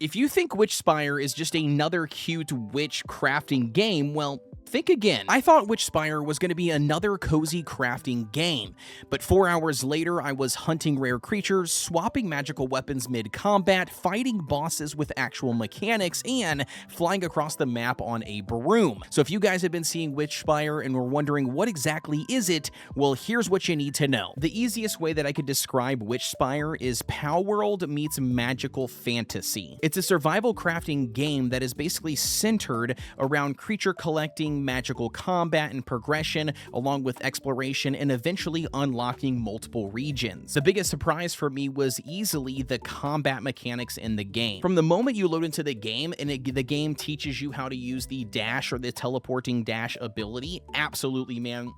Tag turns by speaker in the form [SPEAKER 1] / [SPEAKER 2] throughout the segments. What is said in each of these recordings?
[SPEAKER 1] If you think Witchspire is just another cute witch crafting game, well, think again. I thought Witchspire was going to be another cozy crafting game, but 4 hours later I was hunting rare creatures, swapping magical weapons mid-combat, fighting bosses with actual mechanics, and flying across the map on a broom. So if you guys have been seeing Witchspire and were wondering what exactly is it, well, here's what you need to know. The easiest way that I could describe Witchspire is Palworld meets magical fantasy. It's a survival crafting game that is basically centered around creature collecting, magical combat and progression, along with exploration and eventually unlocking multiple regions. The biggest surprise for me was easily the combat mechanics in the game. From the moment you load into the game and the game teaches you how to use the dash or the teleporting dash ability, absolutely, man,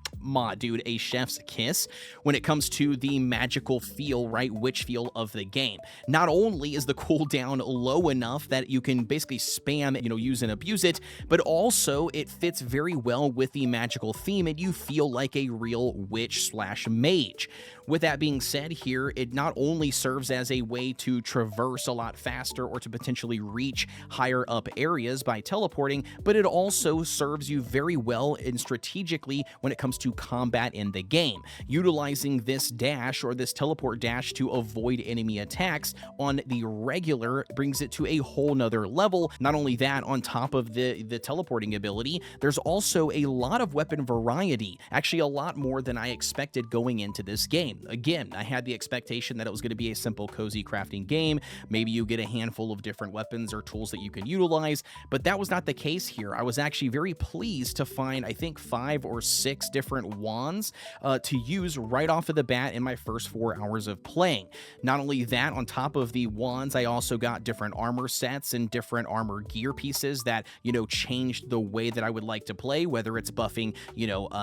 [SPEAKER 1] dude, a chef's kiss when it comes to the magical feel, right, witch feel of the game. Not only is the cooldown low enough that you can basically spam, use and abuse it, but also it fits very well with the magical theme and you feel like a real witch/mage. With that being said here, it not only serves as a way to traverse a lot faster or to potentially reach higher up areas by teleporting, but it also serves you very well and strategically when it comes to combat in the game. Utilizing this dash or this teleport dash to avoid enemy attacks on the regular brings it to a whole nother level. Not only that, on top of the teleporting ability, there's also a lot of weapon variety, actually a lot more than I expected going into this game. Again, I had the expectation that it was going to be a simple, cozy crafting game. Maybe you get a handful of different weapons or tools that you can utilize, but that was not the case here. I was actually very pleased to find, I think, 5 or 6 different wands to use right off of the bat in my first 4 hours of playing. Not only that, on top of the wands, I also got different armor sets and different armor gear pieces that, changed the way that I would like to play, whether it's buffing,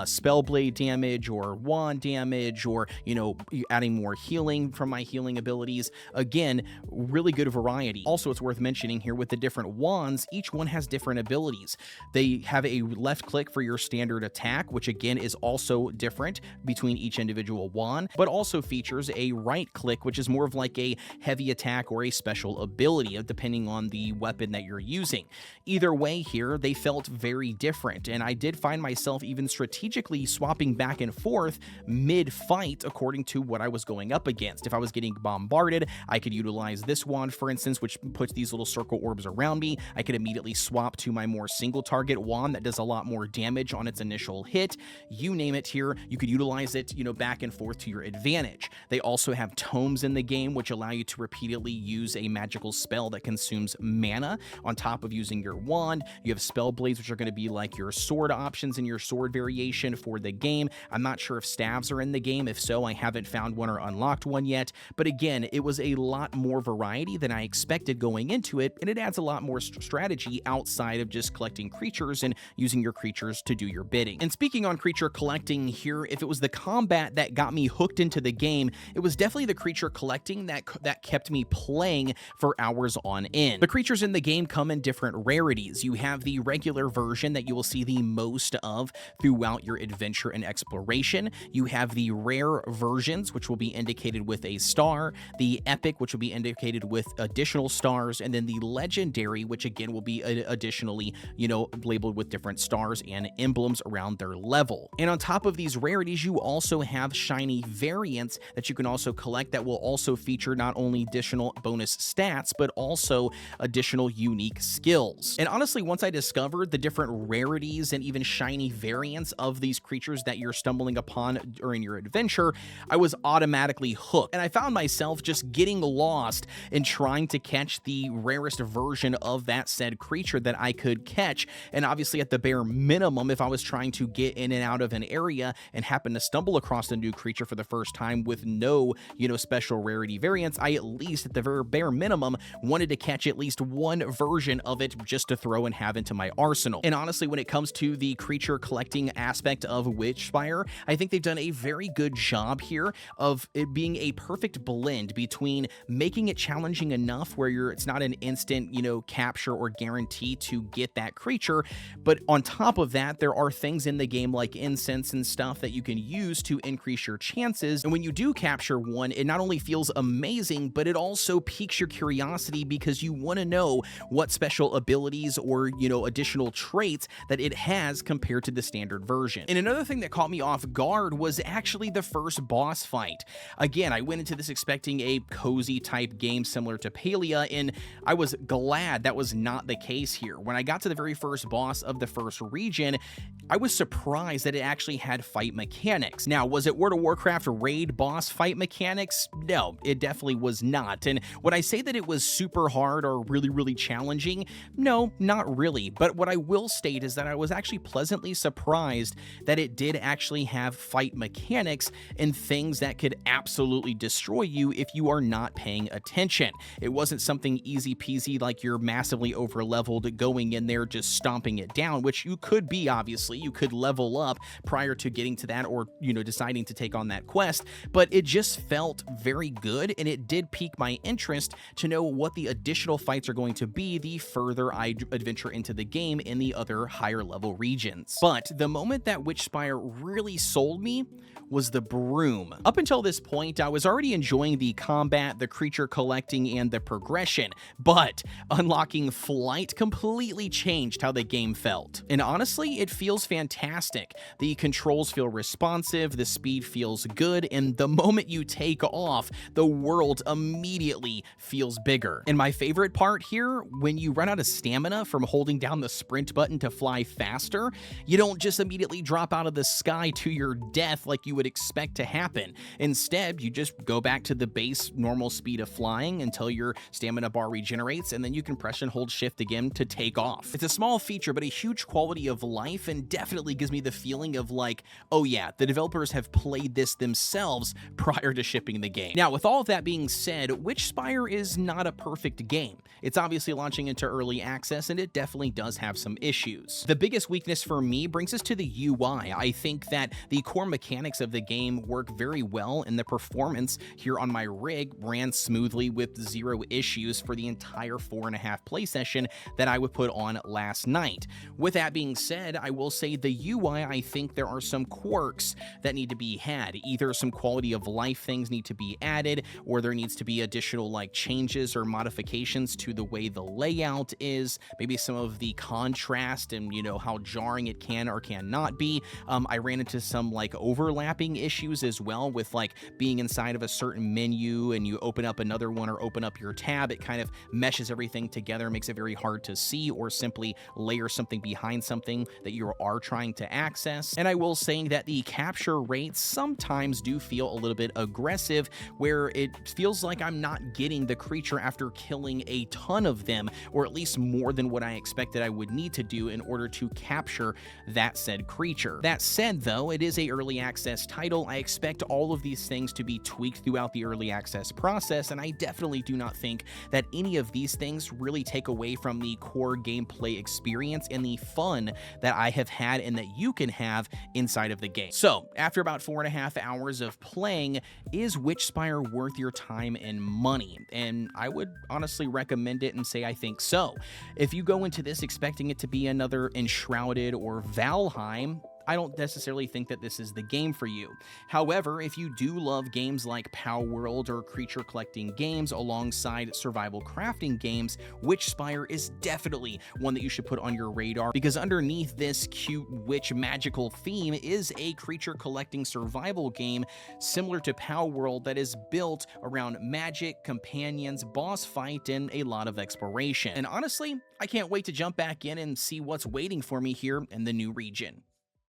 [SPEAKER 1] spell blade damage or wand damage or, adding more healing from my healing abilities. Again, really good variety. Also, it's worth mentioning here with the different wands, each one has different abilities. They have a left click for your standard attack, which again is also different between each individual wand, but also features a right click, which is more of like a heavy attack or a special ability, depending on the weapon that you're using. Either way here, they felt very different, and I did find myself even strategically swapping back and forth mid-fight according to what I was going up against. If I was getting bombarded, I could utilize this wand, for instance, which puts these little circle orbs around me. I could immediately swap to my more single target wand that does a lot more damage on its initial hit. You name it here, you could utilize it, back and forth to your advantage. They also have tomes in the game, which allow you to repeatedly use a magical spell that consumes mana on top of using your wand. You have spell blades, which are going to be like your sword options and your sword variation for the game. I'm not sure if staves are in the game. If so, I haven't found one or unlocked one yet. But again, it was a lot more variety than I expected going into it, and it adds a lot more strategy outside of just collecting creatures and using your creatures to do your bidding. And speaking on creature collecting here, if it was the combat that got me hooked into the game, it was definitely the creature collecting that kept me playing for hours on end. The creatures in the game come in different rarities. You have the regular version that you will see the most of throughout your adventure and exploration. You have the rare versions, which will be indicated with a star, the epic, which will be indicated with additional stars, and then the legendary, which again will be additionally, labeled with different stars and emblems around their level. And on top of these rarities, you also have shiny variants that you can also collect that will also feature not only additional bonus stats, but also additional unique skills. And honestly, once I discovered the different rarities and even shiny variants of these creatures that you're stumbling upon during your adventure, I was automatically hooked. And I found myself just getting lost in trying to catch the rarest version of that said creature that I could catch. And obviously, at the bare minimum, if I was trying to get in and out of an area and happen to stumble across a new creature for the first time with no, special rarity variants, I at least, at the very bare minimum, wanted to catch at least one version of it just to throw and have into my arsenal. And honestly, when it comes to the creature collecting aspect of Witchspire, I think they've done a very good job here of it being a perfect blend between making it challenging enough where it's not an instant, capture or guarantee to get that creature, but on top of that, there are things in the game like incense and stuff that you can use to increase your chances. And when you do capture one, it not only feels amazing, but it also piques your curiosity because you want to know what special abilities or, additional traits that it has compared to the standard version. And another thing that caught me off guard was actually the first boss fight. Again, I went into this expecting a cozy type game similar to Palia, and I was glad that was not the case here. When I got to the very first boss of the first region, I was surprised that it actually had fight mechanics. Now, was it World of Warcraft raid boss fight mechanics? No, it definitely was not. And would I say that it was super hard or really, really challenging? No, not really. But what I will state is that I was actually pleasantly surprised that it did actually have fight mechanics and things that could absolutely destroy you if you are not paying attention. It wasn't something easy peasy like you're massively over leveled going in there just stomping it down, which you could be, obviously. You could level up prior to getting to that or, deciding to take on that quest, but it just felt very good, and it did pique my interest to know what the additional fights are going to be the further I adventure into the game in the other higher level regions. But the moment that Witchspire really sold me was the Broom. Up until this point, I was already enjoying the combat, the creature collecting, and the progression, but unlocking Flight completely changed how the game felt. And honestly, it feels fantastic. The controls feel responsive, the speed feels good, and the moment you take off, the world immediately feels bigger. And my favorite part here, when you run out of stamina from holding down the sprint button to fly faster, you don't just immediately drop out of the sky to your death like you would expect to happen. Instead, you just go back to the base normal speed of flying until your stamina bar regenerates, and then you can press and hold shift again to take off. It's a small feature, but a huge quality of life, and definitely gives me the feeling of like, oh yeah, the developers have played this themselves prior to shipping the game. Now, with all of that being said, Witchspire is not a perfect game. It's obviously launching into early access, and it definitely does have some issues. The biggest weakness for me brings us to the UI. I think that the core mechanics of the game work very well, and the performance here on my rig ran smoothly with zero issues for the entire 4.5 play session that I would put on last night. With that being said, I will say the UI, I think there are some quirks that need to be had. Either some quality of life things need to be added, or there needs to be additional changes or modifications to the way the layout is, maybe some of the contrast and how jarring it can or cannot be. I ran into some overlapping issues as well with being inside of a certain menu and you open up another one or open up your tab, it kind of meshes everything together, makes it very hard to see or simply layer something behind something that you are trying to access. And I will say that the capture rates sometimes do feel a little bit aggressive, where it feels like I'm not getting the creature after killing a ton of them, or at least more than what I expected I would need to do in order to capture that said creature. That said, though, it is a early access title. I expect all of these things to be tweaked throughout the early access process, and I definitely do not think that any of these things really take away from the core gameplay experience and the fun that I have had and that you can have inside of the game. So, after about 4.5 hours of playing, is Witchspire worth your time and money? And I would honestly recommend it and say I think so. If you go into this expecting it to be another Enshrouded or Valheim, I don't necessarily think that this is the game for you. However, if you do love games like Palworld or creature collecting games alongside survival crafting games, Witchspire is definitely one that you should put on your radar, because underneath this cute witch magical theme is a creature collecting survival game similar to Palworld that is built around magic, companions, boss fight, and a lot of exploration. And honestly, I can't wait to jump back in and see what's waiting for me here in the new region.